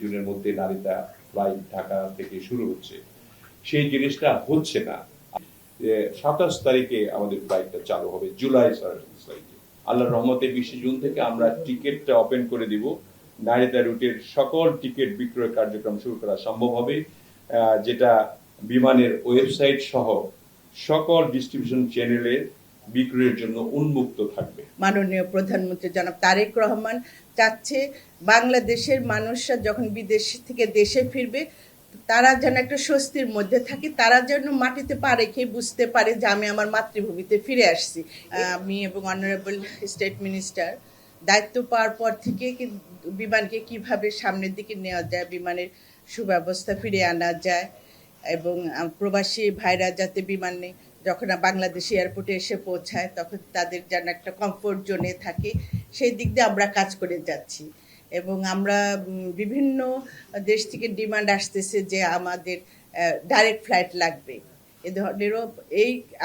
জুনের মধ্যে Narita flight Dhaka থেকে শুরু হচ্ছে, সেই জিনিসটা হচ্ছে না। 27 তারিখে আমাদের ফ্লাইটটা চালু হবে, জুলাই ফ্লাইটে। আল্লাহর রহমতে 20 জুন থেকে আমরা টিকিটটা ওপেন করে দিব। নারিতা রুটের সকল টিকিট বিক্রয় কার্যক্রম শুরু করা সম্ভব হবে, যেটা বিমানের ওয়েবসাইট সহ সকল ডিস্ট্রিবিউশন চ্যানেলে বিক্রয়ের জন্য উন্মুক্ত থাকবে। মাননীয় প্রধানমন্ত্রী জনাব তারেক রহমান চাচ্ছে বাংলাদেশের মানুষরা যখন বিদেশ থেকে দেশে ফিরবে তারা যেন একটা স্বস্তির মধ্যে থাকে, তারা যেন মাটিতে পা রেখে বুঝতে পারে যে আমি আমার মাতৃভূমিতে ফিরে আসছি। আমি এবং অনারেবল স্টেট মিনিস্টার দায়িত্ব পাওয়ার পর থেকে বিমানকে কিভাবে সামনের দিকে নেওয়া যায়, বিমানের সুব্যবস্থা ফিরে আনা যায় এবং প্রবাসী ভাইরা যাতে বিমানে যখন বাংলাদেশ এয়ারপোর্টে এসে পৌঁছায় তখন তাদের যেন একটা কমফোর্ট জোনে থাকে, সেই দিক দিয়ে আমরা কাজ করে যাচ্ছি। এবং আমরা বিভিন্ন দেশ থেকে ডিমান্ড আসতেছে যে আমাদের ডাইরেক্ট ফ্লাইট লাগবে। এ ধরনেরও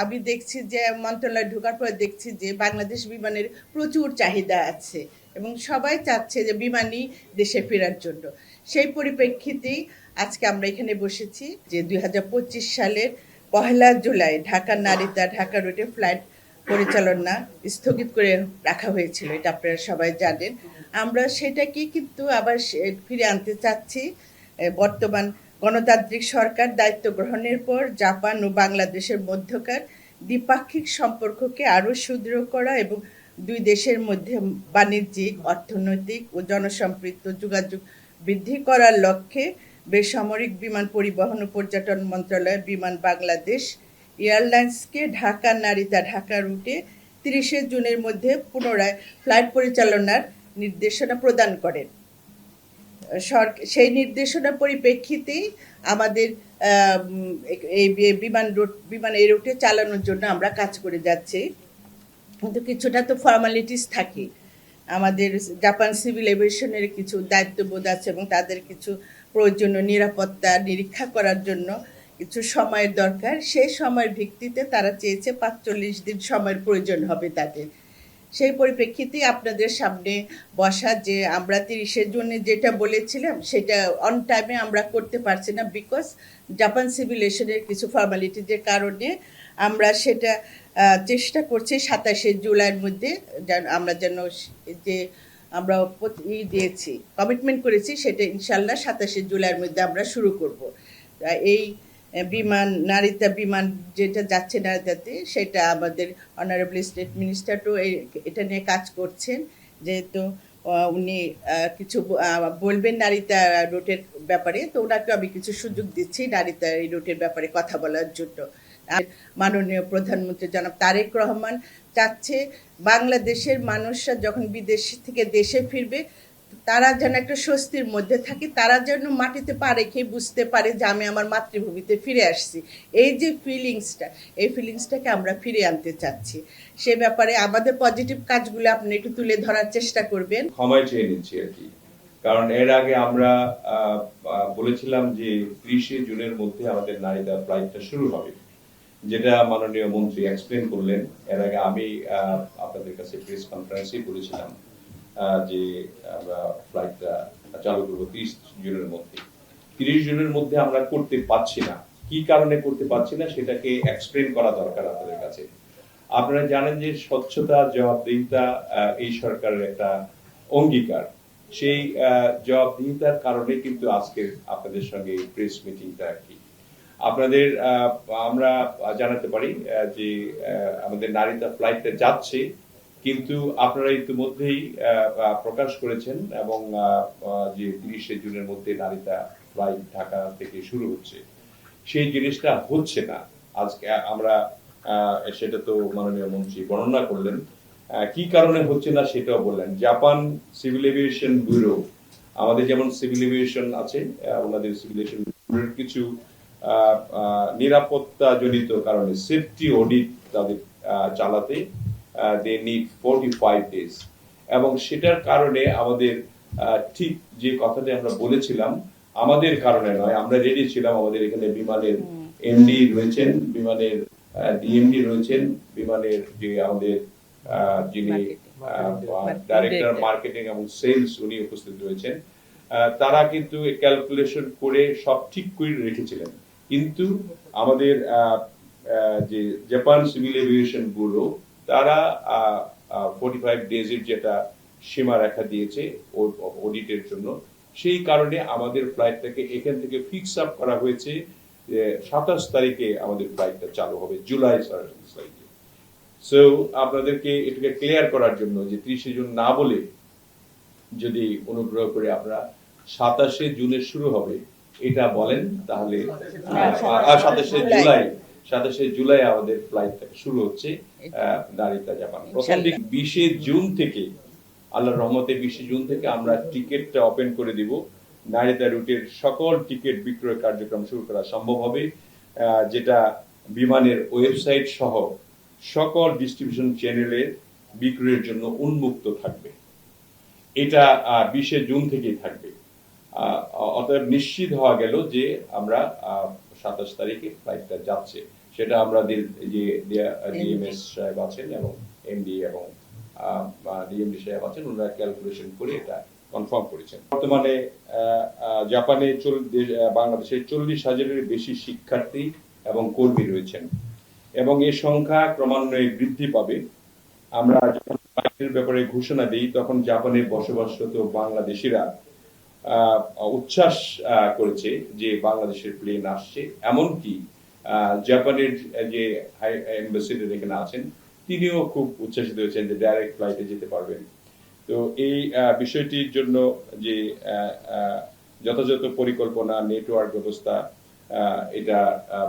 আমি দেখছি যে মন্ত্রণালয়ে ঢোকার পরে দেখছি যে বাংলাদেশ বিমানের প্রচুর চাহিদা আছে এবং সবাই চাচ্ছে যে বিমানই দেশে ফেরার জন্য। সেই পরিপ্রেক্ষিতেই আজকে আমরা এখানে বসেছি যে 2025 সালের 1 জুলাই নারিতা ঢাকা রুটে ফ্লাইট পরিচালনা স্থগিত করে রাখা হয়েছিল, এটা আপনারা সবাই জানেন। আমরা সেটাকে কিন্তু আবার ফিরে আনতে চাচ্ছি। বর্তমান গণতান্ত্রিক সরকার দায়িত্ব গ্রহণের পর জাপান ও বাংলাদেশের মধ্যকার দ্বিপাক্ষিক সম্পর্ককে আরও সুদৃঢ় করা এবং দুই দেশের মধ্যে বাণিজ্যিক, অর্থনৈতিক ও জনসম্পৃক্ত যোগাযোগ বৃদ্ধি করার লক্ষ্যে বেসামরিক বিমান পরিবহন ও পর্যটন মন্ত্রণালয় বিমান বাংলাদেশ এয়ারলাইন্সকে নারিতা ঢাকা রুটে 30 জুনের মধ্যে পুনরায় ফ্লাইট পরিচালনার নির্দেশনা প্রদান করেন। সেই নির্দেশনার পরিপ্রেক্ষিতেই আমাদের এই বিমান এই রুটে চালানোর জন্য আমরা কাজ করে যাচ্ছি। কিন্তু কিছুটা তো ফর্মালিটিস থাকে, আমাদের জাপান সিভিল এভিয়েশনের কিছু দায়িত্ববোধ আছে এবং তাদের কিছু প্রয়োজনীয় নিরাপত্তা নিরীক্ষা করার জন্য কিছু সময়ের দরকার। সেই সময়ের ভিত্তিতে তারা চেয়েছে 45 দিন সময়ের প্রয়োজন হবে তাদের। সেই পরিপ্রেক্ষিতে আপনাদের সামনে বসা যে আমরা 30 জুনে যেটা বলেছিলাম সেটা অন টাইমে আমরা করতে পারছি না, বিকজ জাপান সিভিল এভিয়েশনের কিছু ফর্মালিটিজের কারণে। আমরা সেটা চেষ্টা করছি 27 জুলাইয়ের মধ্যে আমরা যেন যে আমরা দিয়েছি কমিটমেন্ট করেছি সেটা ইনশাল্লাহ 27 জুলাইয়ের মধ্যে আমরা শুরু করব। এই নারিতা বিমান যেটা যাচ্ছে নারিতাতে, সেটা আমাদের অনারেবল স্টেট মিনিস্টার তো এটা নিয়ে কাজ করছেন, যেহেতু উনি কিছু বলবেন নারিতা রুটের ব্যাপারে, তো ওনাকে আমি কিছু সুযোগ দিচ্ছি নারিতা এই রুটের ব্যাপারে কথা বলার জন্য। মাননীয় প্রধানমন্ত্রী জনাব তারেক রহমান চাচ্ছে বাংলাদেশের মানুষরা যখন বিদেশ থেকে দেশে ফিরবে তারা যেন একটা স্বস্তির মধ্যে থাকে, তারা যেন মাটিতে পা রেখে বুঝতে পারে যে আমি আমার মাতৃভূমিতে ফিরে আসছি। এই যে এই ফিলিংসটাকে আমরা ফিরে আনতে চাচ্ছি। সে ব্যাপারে আমাদের পজিটিভ কাজগুলো আপনি একটু তুলে ধরার চেষ্টা করবেন। ক্ষমা চেয়ে নিচ্ছি আর কি, কারণ এর আগে আমরা বলেছিলাম যে 30 জুনের মধ্যে আমাদের নারিতা ফ্লাইটটা শুরু হবে, যেটা মাননীয় মন্ত্রী এক্সপ্লেন করলেন। এর আগে আমি আপনাদের কাছে প্রেস কনফারেন্সে বলেছিলাম যে আমরা ফ্লাইটটা চালু করবো 30 জুনের মধ্যে। 30 জুনের মধ্যে আমরা করতে পারছি না, কি কারণে করতে পারছি না সেটাকে এক্সপ্লেন করা দরকার আপনাদের কাছে। আপনারা জানেন যে স্বচ্ছতা, জবাবদিহিতা এই সরকারের একটা অঙ্গীকার। সেই জবাবদিহিতার কারণে কিন্তু আজকে আপনাদের সঙ্গে প্রেস মিটিংটা আর কি। আপনাদের আমরা জানাতে পারি যে আমাদের নারিতা ফ্লাইটটা যাচ্ছে, কিন্তু আপনারা ইতিমধ্যেই প্রকাশ করেছেন এবং যে 30 জুনের মধ্যে নারিতা ফ্লাইট ঢাকা থেকে শুরু হচ্ছে, সেই জিনিসটা হচ্ছে না। আজকে আমরা সেটা তো মাননীয় মন্ত্রী বর্ণনা করলেন, কি কারণে হচ্ছে না সেটাও বললেন। জাপান সিভিল এভিয়েশন ব্যুরো, আমাদের যেমন সিভিল এভিয়েশন আছে, ওনাদের সিভিল এভিয়েশন ব্যুরোর কিছু নিরাপত্তা জনিত কারণে সেফটি অডিট তাদের চালাতে দে নিড 45 ডেজ, এবং সেটার কারণে আমাদের ঠিক যে কথাটা আমরা বলেছিলাম, আমাদের কারণে নয়, আমরা রেডি ছিলাম। আমাদের এখানে বিমানের এমডি রয়েছেন, বিমানের ডিএমডি রয়েছেন, বিমানের যে আমাদের যিনি ডাইরেক্টর মার্কেটিং এবং সেলস উনি উপস্থিত রয়েছেন। তারা কিন্তু ক্যালকুলেশন করে সব ঠিক করে রেখেছিলেন, কিন্তু আমাদের যে জাপান সিভিল এভিয়েশন ব্যুরো তারা 45 ডেজের যেটা সীমা রেখা দিয়েছে অডিটের জন্য, সেই কারণে আমাদের ফ্লাইটটাকে এখান থেকে ফিক্স আপ করা হয়েছে 27 তারিখে আমাদের ফ্লাইটটা চালু হবে, জুলাই 27 তারিখে। সো আপনাদেরকে এটাকে ক্লিয়ার করার জন্য যে 30 জুন না বলে যদি অনুগ্রহ করে আপনারা 27 জুনে শুরু হবে এটা বলেন, তাহলে 27 জুলাই আমাদের ফ্লাইটটা শুরু হচ্ছে নারিতা জাপান। প্রথম দিক 20 জুন থেকে, আল্লাহর রহমতে 20 জুন থেকে আমরা টিকিটটা ওপেন করে দিব। নারিতা রুটের সকল টিকিট বিক্রয় কার্যক্রম শুরু করা সম্ভব হবে, যেটা বিমানের ওয়েবসাইট সহ সকল ডিস্ট্রিবিউশন চ্যানেলে বিক্রয়ের জন্য উন্মুক্ত থাকবে। এটা 20 জুন থেকেই থাকবে। অতএব নিশ্চিত হওয়া গেল যে আমরা 27 তারিখে ফ্লাইটটা যাচ্ছে। সেটা আমরা যে ডিএমএস সাহেব আছেন এবং এমডি এবং ডিএমডি সাহেব আছেন, ওনারা ক্যালকুলেশন করে এটা কনফার্ম করেছেন। বর্তমানে জাপানে বাংলাদেশের 40,000-এর বেশি শিক্ষার্থী এবং কর্মী রয়েছেন এবং এই সংখ্যা ক্রমান্বয়ে বৃদ্ধি পাবে। আমরা যখন ফ্লাইটের ব্যাপারে ঘোষণা দিই তখন জাপানে বসবাসরত বাংলাদেশিরা উচ্ছ্বাস করেছে যে বাংলাদেশের প্লেন আসছে। এমনকি জাপানের যে হাই অ্যাম্বাসেডর এখানে আছেন তিনিও খুব উচ্ছ্বাসিত হয়েছেন যে ডাইরেক্ট ফ্লাইটে যেতে পারবেন। তো এই বিষয়টির জন্য যে যথাযথ পরিকল্পনা, নেটওয়ার্ক ব্যবস্থা, এটা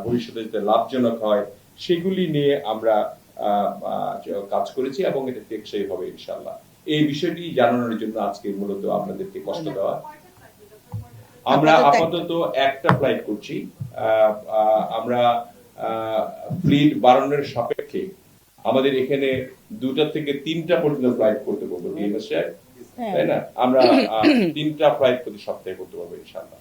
ভবিষ্যতে যাতে লাভজনক হয় সেগুলি নিয়ে আমরা কাজ করেছি এবং এটা টেকসই হবে ইনশাআল্লাহ। এই বিষয়টি জানানোর জন্য আজকে মূলত আপনাদেরকে কষ্ট দেওয়া। আমরা আপাতত একটা ফ্লাইট করছি। আমরা ফ্লিট বাড়ানোর সাপেক্ষে আমাদের এখানে 2টা থেকে 3টা পর্যন্ত ফ্লাইট করতে পারবো, তাই না? আমরা 3টা ফ্লাইট প্রতি সপ্তাহে করতে পারবো ইনশাআল্লাহ।